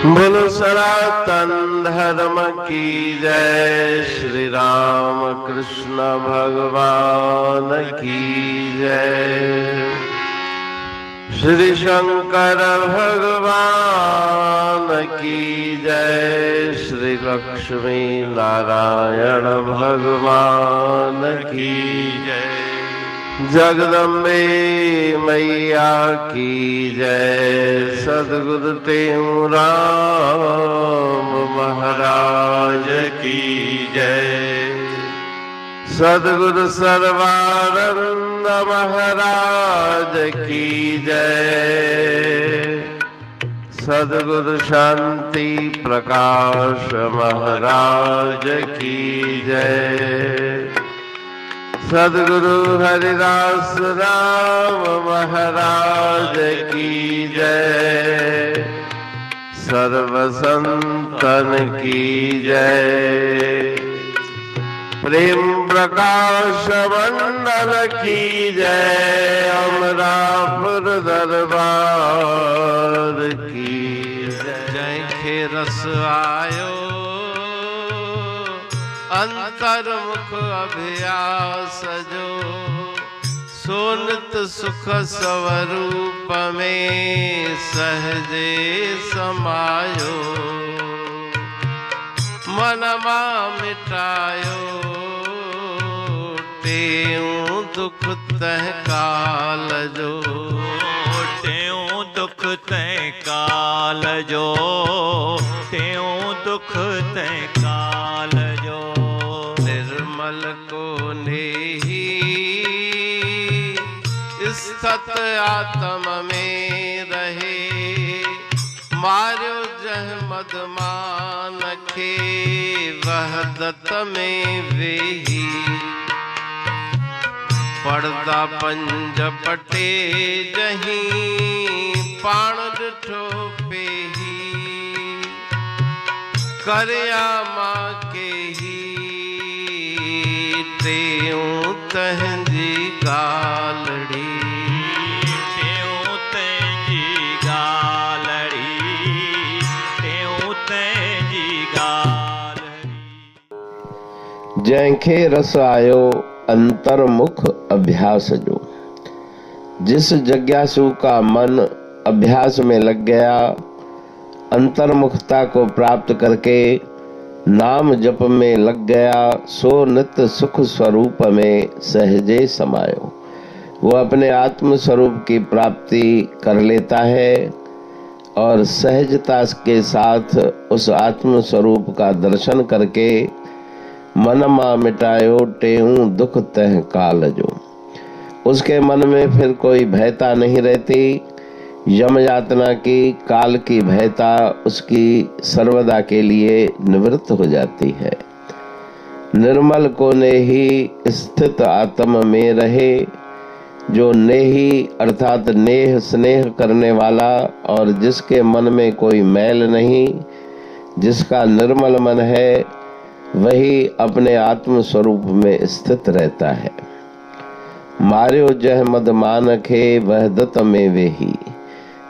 बोलो सनातन धर्म की जय। श्री राम कृष्ण भगवान की जय। श्री शंकर भगवान की जय। श्री लक्ष्मी नारायण भगवान की जय। जगदम्बे मैया की जय। सद्गुरु राम महाराज की जय। सद्गुरु सर्वानंद महाराज की जय। सद्गुरु शांति प्रकाश महाराज की जय। सद्गुरु हरिदास राम महाराज की जय। सर्व संतन की जय। प्रेम प्रकाश मंडल की जय। अमरापुर दरबार की जय। खे रस आयो अंतर्मुख अभ्यास जो। सोनित सुख स्वरूप में सहजे समायो। मनमा मिटायो तेऊ दुख तह काल जो। तेऊ दुख तय काल जो। तेऊ दुख तय काल जो। निर्मल को नेही स्थित आत्म में रहे। मार्यो जह मदमान खे वहदत में वेही। पर्दा पंज पटे जही पाण डिठो पेही। करया माँ के ही तेऊ तहजी गालड़ी। तेऊ तहजी गालड़ी। तेऊ तहजी गालड़ी। जैंखे रस आयो अंतर्मुख अभ्यास जो। जिस जिज्ञासु का मन अभ्यास में लग गया, अंतर्मुखता को प्राप्त करके नाम जप में लग गया, सो नित्य सुख स्वरूप में सहजे समायो। वो अपने आत्म स्वरूप की प्राप्ति कर लेता है और सहजता के साथ उस आत्म स्वरूप का दर्शन करके मनमा मिटायो तेऊ दुख तह काल जो। उसके मन में फिर कोई भयता नहीं रहती। यम यातना की, काल की भयता उसकी सर्वदा के लिए निवृत्त हो जाती है। निर्मल को नेही स्थित आत्म में रहे। जो नेही अर्थात नेह स्नेह करने वाला और जिसके मन में कोई मैल नहीं, जिसका निर्मल मन है, वही अपने आत्म स्वरूप में स्थित रहता है। मार्यो जह मद मानखे वहदत में वेही।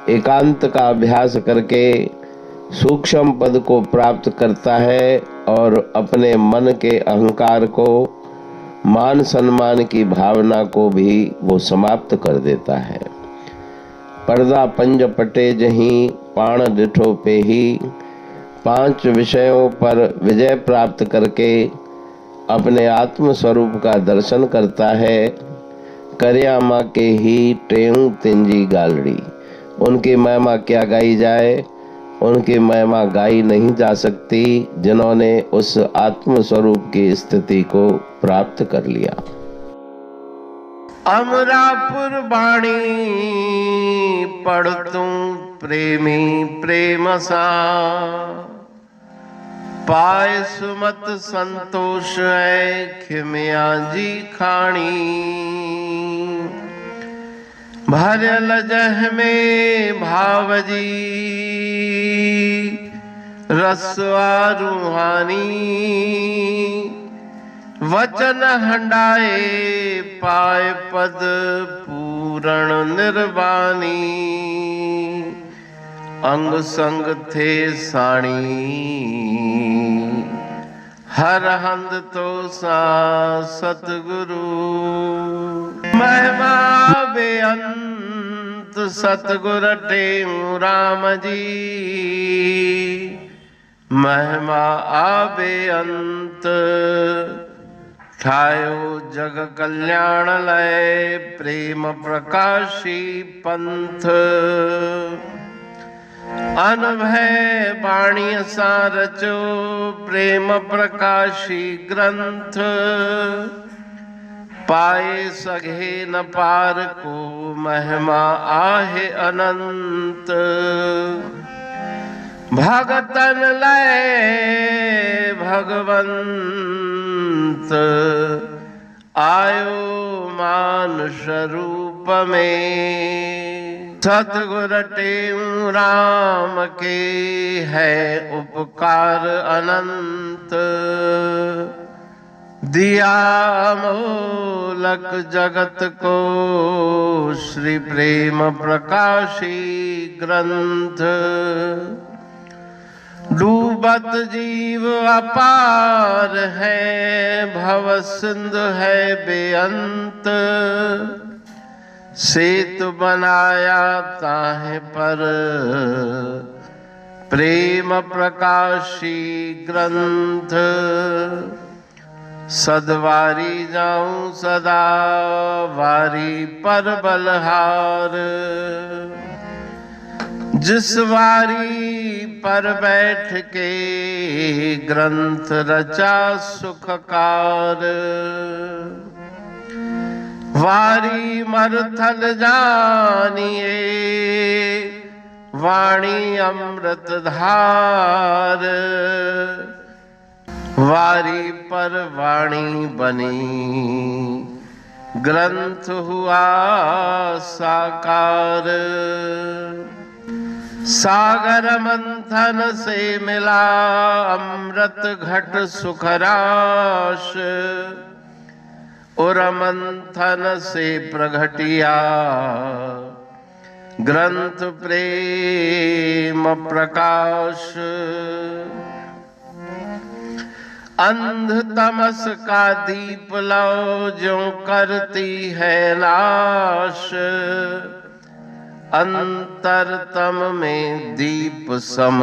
एकांत का अभ्यास करके सूक्ष्म पद को प्राप्त करता है और अपने मन के अहंकार को, मान सम्मान की भावना को भी वो समाप्त कर देता है। पर्दा पंज पटे जहीं पाण डिठो पे ही। 5 विषयों पर विजय प्राप्त करके अपने आत्म स्वरूप का दर्शन करता है। करयामा के ही टेऊ तिंजी गालड़ी। उनकी महिमा क्या गाई जाए, उनकी महिमा गाई नहीं जा सकती जिन्होंने उस आत्म स्वरूप की स्थिति को प्राप्त कर लिया। अमरापुर बाणी पढ़तूं प्रेमी प्रेम सा। पाए सुमत संतोष है खिमिया जी खाणी। भरल जह में भावजी रसवा रूहानी। वचन हंडाए पाए पद पूरण निर्वाणी। अंग संग थे साणी, हर हंद तो सा सतगुरु। महिमा बेअंत सतगुर टेऊ राम जी, महिमा आबे अंत ठायो जग कल्याण लय। प्रेम प्रकाशी पंथ, अनभय बाणी सारचो प्रेम प्रकाशी ग्रंथ। पाए सघे न पार को महिमा आहे अनंत। भगतन लय भगवंत, आयो मानुष रूप में। सतगुर टेऊ राम के है उपकार अनंत। दिया मोलक जगत को श्री प्रेम प्रकाशी ग्रंथ। डूबत जीव अपार है, भव सिंधु है बेअंत। सेतु बनाया ताहे पर प्रेम प्रकाशी ग्रंथ। सदवारी जाऊं सदा वारी पर बलहार। जिस वारी पर बैठ के ग्रंथ रचा सुखकार। वारी मरथल जानिए वाणी अमृत धार। वारी पर वाणी बनी ग्रंथ हुआ साकार। सागर मंथन से मिला अमृत घट सुखराश। और मंथन से प्रगटिया ग्रंथ प्रेम प्रकाश। अंध तमस का दीप लो जो करती है नाश। अंतरतम में दीप सम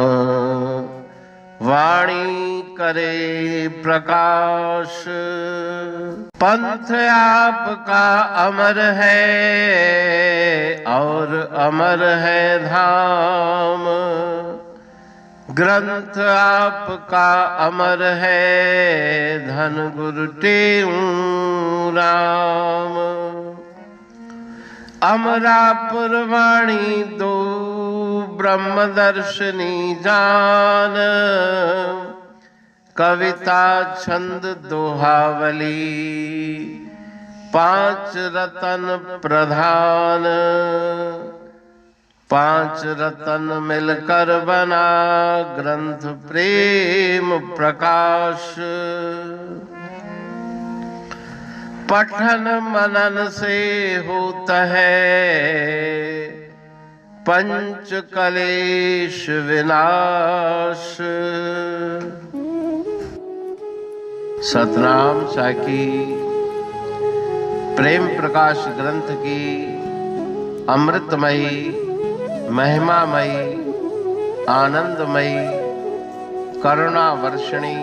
वाणी करे प्रकाश। पंथ आपका अमर है और अमर है धाम। ग्रंथ आपका अमर है धन गुरु टेऊ राम। अमरापुर वाणी दो ब्रह्म दर्शनी जान। कविता छंद दोहावली पांच रतन प्रधान। पांच रतन मिलकर बना ग्रंथ प्रेम प्रकाश। पठन मनन से होता है पंच कलेश विनाश। सतनाम साकी प्रेम प्रकाश ग्रंथ की अमृतमयी महिमामयी आनंदमयी करुणा वर्षिणी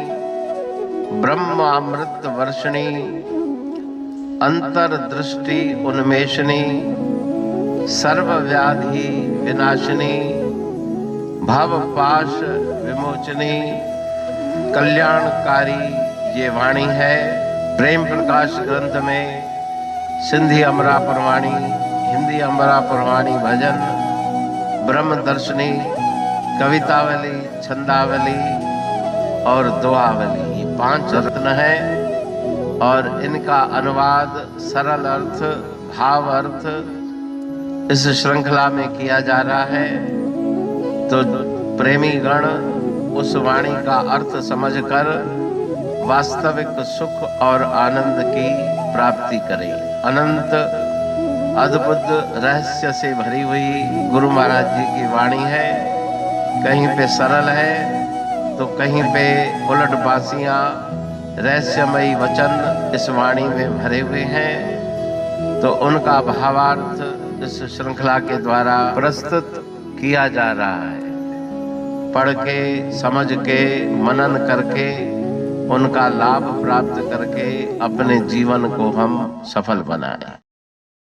ब्रह्म अमृत वर्षिणी अंतर्दृष्टि उन्मेषणी सर्व व्याधि विनाशिनी भव पाश विमोचनी कल्याणकारी ये वाणी है। प्रेम प्रकाश ग्रंथ में सिंधी अमरापुर वाणी, हिंदी अमरापुर वाणी भजन, ब्रह्म दर्शनी, कवितावली, छंदावली और दुआवली ये पांच रत्न हैं और इनका अनुवाद सरल अर्थ भाव अर्थ इस श्रृंखला में किया जा रहा है। तो प्रेमी गण उस वाणी का अर्थ समझकर वास्तविक सुख और आनंद की प्राप्ति करें। अनंत अद्भुत रहस्य से भरी हुई गुरु महाराज जी की वाणी है। कहीं पे सरल है तो कहीं पे उलट बासियां, रहस्यमयी वचन इस वाणी में भरे हुए हैं। तो उनका भावार्थ इस श्रृंखला के द्वारा प्रस्तुत किया जा रहा है। पढ़ के, समझ के, मनन करके, उनका लाभ प्राप्त करके अपने जीवन को हम सफल बनाएं।